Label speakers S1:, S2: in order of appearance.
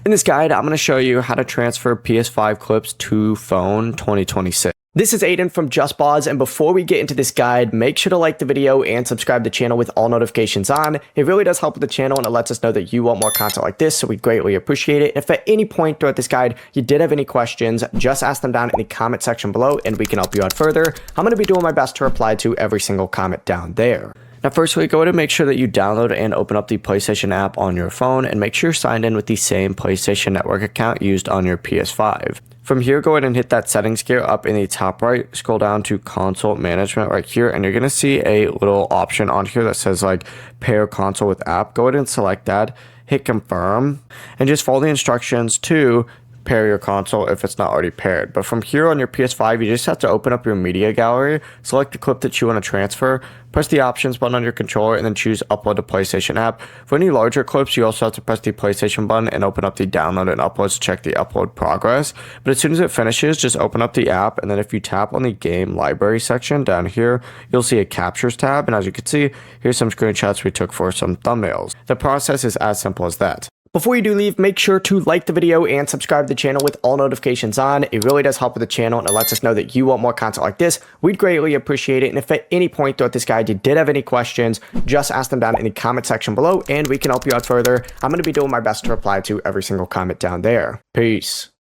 S1: In this guide, I'm going to show you how to transfer PS5 clips to phone 2026. This is Aiden from JustBoz, and before we get into this guide, make sure to like the video and subscribe to the channel with all notifications on. It really does help with the channel, and it lets us know that you want more content like this, so we greatly appreciate it. If at any point throughout this guide you did have any questions, just ask them down in the comment section below, and we can help you out further. I'm going to be doing my best to reply to every single comment down there. Now, firstly, go ahead and make sure that you download and open up the PlayStation app on your phone, and make sure you're signed in with the same PlayStation Network account used on your PS5. From here, go ahead and hit that settings gear up in the top right, scroll down to console management right here, and you're going to see a little option on here that says like pair console with app. Go ahead and select that, hit confirm, and just follow the instructions to pair your console if it's not already paired. But from here on your PS5, you just have to open up your media gallery, select the clip that you want to transfer, press the options button on your controller, and then choose upload to PlayStation app. For any larger clips, you also have to press the PlayStation button and open up the download and uploads to check the upload progress. But as soon as it finishes, just open up the app, and then if you tap on the game library section down here, you'll see a captures tab, and as you can see, here's some screenshots we took for some thumbnails. The process is as simple as that. Before you do leave, make sure to like the video and subscribe to the channel with all notifications on. It really does help with the channel, and it lets us know that you want more content like this. We'd greatly appreciate it. And if at any point throughout this guide you did have any questions, just ask them down in the comment section below, and we can help you out further. I'm going to be doing my best to reply to every single comment down there. Peace.